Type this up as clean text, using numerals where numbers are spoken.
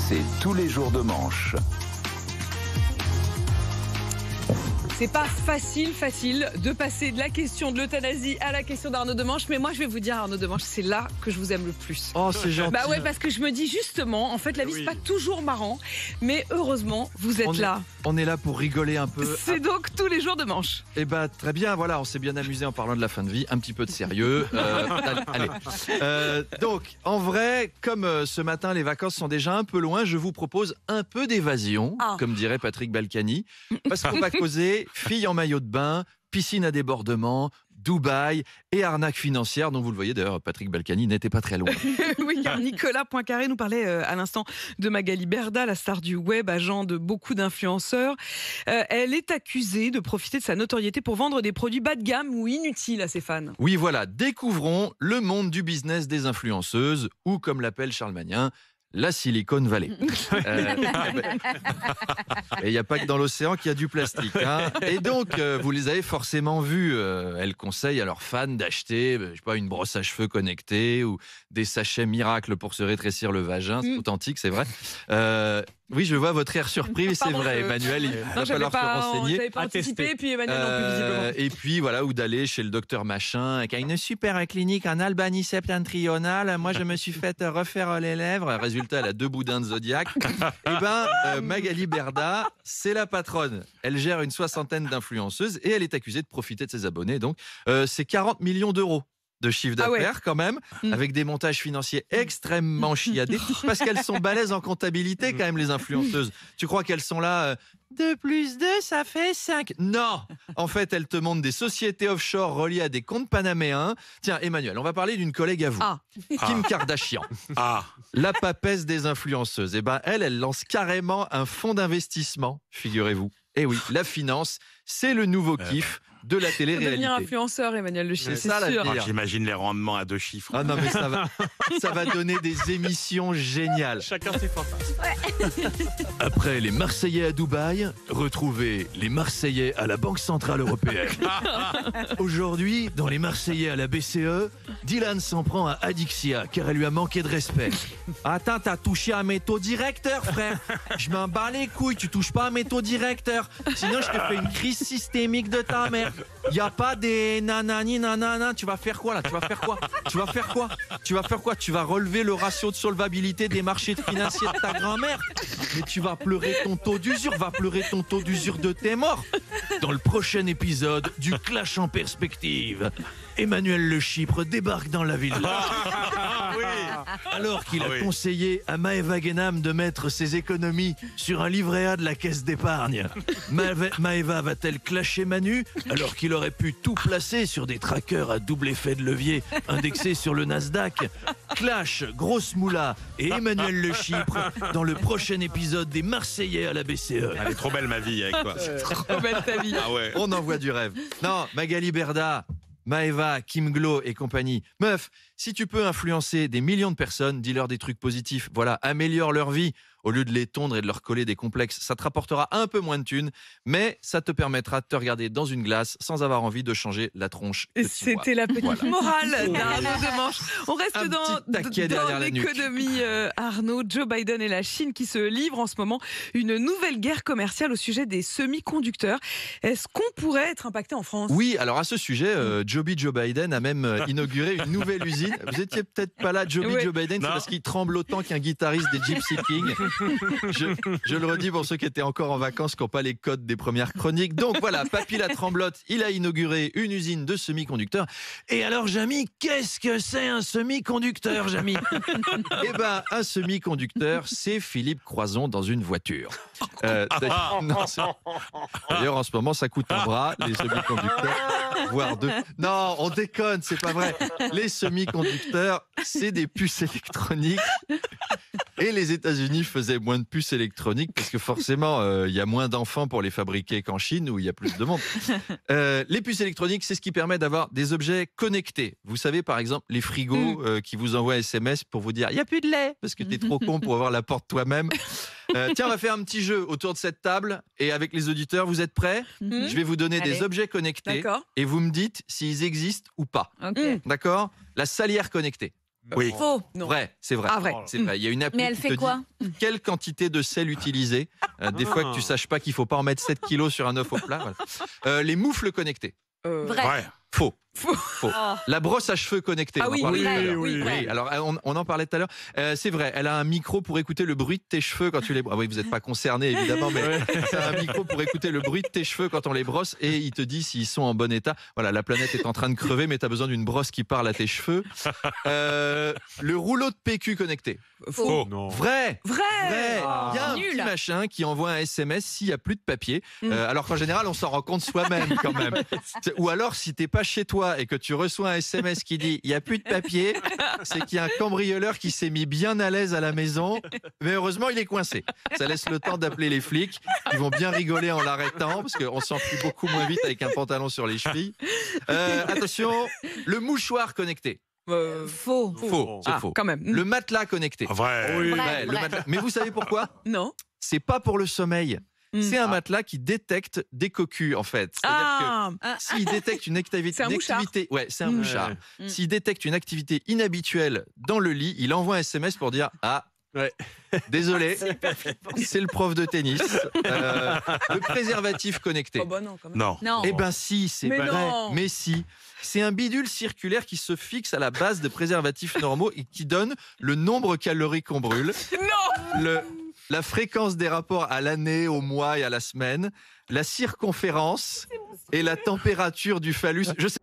C'est tous les jours de manche. C'est pas facile de passer de la question de l'euthanasie à la question d'Arnaud Demanche, mais moi je vais vous dire, Arnaud Demanche, c'est là que je vous aime le plus. Oh, c'est gentil. Bah ouais, parce que je me dis justement, en fait la vie c'est pas toujours marrant, mais heureusement vous êtes là. On est là pour rigoler un peu. C'est donc tous les jours de manche. Eh ben très bien, voilà, on s'est bien amusé en parlant de la fin de vie, un petit peu de sérieux. Allez. Donc, en vrai, comme ce matin les vacances sont déjà un peu loin, je vous propose un peu d'évasion, comme dirait Patrick Balkany, parce qu'on va causer filles en maillot de bain, piscine à débordement, Dubaï et arnaque financière, dont vous le voyez d'ailleurs, Patrick Balkany n'était pas très loin. Oui, car Nicolas Poincaré nous parlait à l'instant de Magali Berda, la star du web, agent de beaucoup d'influenceurs. Elle est accusée de profiter de sa notoriété pour vendre des produits bas de gamme ou inutiles à ses fans. Oui, voilà, découvrons le monde du business des influenceuses, ou comme l'appelle Charles Magnin, la Silicon Valley. Et il n'y a pas que dans l'océan qu'il y a du plastique. Hein. Et donc, vous les avez forcément vus. Elles conseillent à leurs fans d'acheter, je sais pas, une brosse à cheveux connectée ou des sachets miracles pour se rétrécir le vagin. C'est authentique, c'est vrai. Oui, je vois votre air surpris, c'est vrai, Emmanuel. Il va falloir se renseigner. J'avais pas anticipé, puis Emmanuel non plus visiblement. Et puis voilà, ou d'aller chez le docteur machin, qui a une super clinique en Albanie septentrionale. Moi, je me suis fait refaire les lèvres. Résultat, elle a 2 boudins de Zodiac. Et Magali Berda, c'est la patronne. Elle gère une 60aine d'influenceuses et elle est accusée de profiter de ses abonnés. Donc, c'est 40 millions d'euros de chiffre d'affaires quand même, avec des montages financiers extrêmement chiadés, parce qu'elles sont balèzes en comptabilité quand même, les influenceuses. Tu crois qu'elles sont là 2 plus 2, ça fait 5. Non. En fait, elles te montrent des sociétés offshore reliées à des comptes panaméens. Tiens, Emmanuel, on va parler d'une collègue à vous. Kim Kardashian. La papesse des influenceuses. Eh ben, elle lance carrément un fonds d'investissement, figurez-vous. Eh oui, la finance, c'est le nouveau kiff de la télé-réalité. Devenir influenceur, Emmanuel Le Chiffre, c'est ça, sûr. J'imagine les rendements à 2 chiffres. Ah non, mais ça va donner des émissions géniales. Chacun ses fantasmes. Après les Marseillais à Dubaï, retrouvez les Marseillais à la Banque Centrale Européenne. Aujourd'hui, dans les Marseillais à la BCE, Dylan s'en prend à Adixia car elle lui a manqué de respect. Attends, t'as touché à mes taux directeurs, frère. Je m'en bats les couilles, tu touches pas à mes taux directeurs. Sinon, je te fais une crise systémique de ta mère. Y a pas des nanani nanana. Tu vas faire quoi là? Tu vas faire quoi? Tu vas relever le ratio de solvabilité des marchés financiers de ta grand-mère. Mais tu vas pleurer ton taux d'usure. Va pleurer ton taux d'usure de tes morts. Dans le prochain épisode du Clash en perspective, Emmanuel Le Chypre débarque dans la ville. Alors qu'il a conseillé à Maëva Guénam de mettre ses économies sur un livret A de la caisse d'épargne. Maëva va-t-elle clasher Manu alors qu'il aurait pu tout placer sur des trackers à double effet de levier indexés sur le Nasdaq? Clash, grosse moula et Emmanuel Le Chypre dans le prochain épisode des Marseillais à la BCE. Elle est trop belle ma vie avec toi. Trop belle ta vie. On envoie du rêve. Non, Magali Berda, Maëva, Kim Glo et compagnie. Meuf, si tu peux influencer des millions de personnes, dis-leur des trucs positifs. Voilà, améliore leur vie. Au lieu de les tondre et de leur coller des complexes, ça te rapportera un peu moins de thunes, mais ça te permettra de te regarder dans une glace sans avoir envie de changer la tronche. C'était la petite morale d'Arnaud Demanche. On reste dans l'économie, Arnaud. Joe Biden et la Chine qui se livrent en ce moment une nouvelle guerre commerciale au sujet des semi-conducteurs. Est-ce qu'on pourrait être impacté en France? Oui, alors à ce sujet, Joe Biden a même inauguré une nouvelle usine. Vous étiez peut-être pas là, Joe Biden, c'est parce qu'il tremble autant qu'un guitariste des Gypsy Kings. Je le redis pour ceux qui étaient encore en vacances, qui n'ont pas les codes des premières chroniques. Donc voilà, Papy la Tremblote, il a inauguré une usine de semi-conducteurs. Et alors, Jamy, qu'est-ce que c'est un semi-conducteur, Jamy? Eh ben, un semi-conducteur, c'est Philippe Croison dans une voiture. D'ailleurs, en ce moment, ça coûte un bras, les semi-conducteurs, voire 2. Non, on déconne, c'est pas vrai. Les semi-conducteurs, c'est des puces électroniques. Et les États-Unis faisaient moins de puces électroniques parce que forcément, il y a moins d'enfants pour les fabriquer qu'en Chine où il y a plus de monde. Les puces électroniques, c'est ce qui permet d'avoir des objets connectés. Vous savez, par exemple, les frigos qui vous envoient un SMS pour vous dire « il n'y a plus de lait » parce que tu es trop con pour avoir la porte toi-même. Tiens, on va faire un petit jeu autour de cette table et avec les auditeurs, vous êtes prêts? Je vais vous donner des objets connectés et vous me dites s'ils existent ou pas. D'accord? La salière connectée. Oui. Faux. Vrai, c'est vrai. Ah, vrai. C'est vrai. Il y a une appli Mais elle qui fait te quoi dit quelle quantité de sel utiliser. Des fois que tu saches pas qu'il faut pas en mettre 7 kilos sur un œuf au plat. Voilà. Les moufles connectés. Vrai. Ouais. Faux. Faux. Faux. La brosse à cheveux connectée. Ah on en oui, parlait tout à oui, l'heure. oui, Oui, alors on en parlait tout à l'heure. C'est vrai, elle a un micro pour écouter le bruit de tes cheveux quand tu les brosses. Ah oui, vous n'êtes pas concerné évidemment, mais c'est un micro pour écouter le bruit de tes cheveux quand on les brosse et il te dit s'ils sont en bon état. Voilà, la planète est en train de crever, mais tu as besoin d'une brosse qui parle à tes cheveux. Le rouleau de PQ connecté. Faux. Non. Vrai. Vrai. Il y a un Nul. petit machin qui envoie un SMS s'il n'y a plus de papier. Alors qu'en général, on s'en rend compte soi-même quand même. Ou alors, si t'es pas chez toi et que tu reçois un SMS qui dit il n'y a plus de papier, c'est qu'il y a un cambrioleur qui s'est mis bien à l'aise à la maison. Mais heureusement, il est coincé. Ça laisse le temps d'appeler les flics. Ils vont bien rigoler en l'arrêtant parce qu'on s'enfuit beaucoup moins vite avec un pantalon sur les chevilles. Attention, le mouchoir connecté. Faux. Faux, c'est Ah, faux. quand même. Le matelas connecté. Vrai. Oui. Vrai. Le matelas. Mais vous savez pourquoi? Non. C'est pas pour le sommeil. C'est un matelas qui détecte des cocus, en fait. C'est-à-dire que s'il détecte une activité, C'est un mouchard. ouais, c'est un mouchard. S'il détecte une activité inhabituelle dans le lit, il envoie un SMS pour dire désolé, c'est le prof de tennis. Le préservatif connecté. Oh bah non, quand même. Non. Non. Eh ben si, c'est Mais vrai. non. Mais si. C'est un bidule circulaire qui se fixe à la base de préservatifs normaux et qui donne le nombre calorique qu'on brûle. Non. La fréquence des rapports à l'année, au mois et à la semaine, la circonférence et la température du phallus. Je sais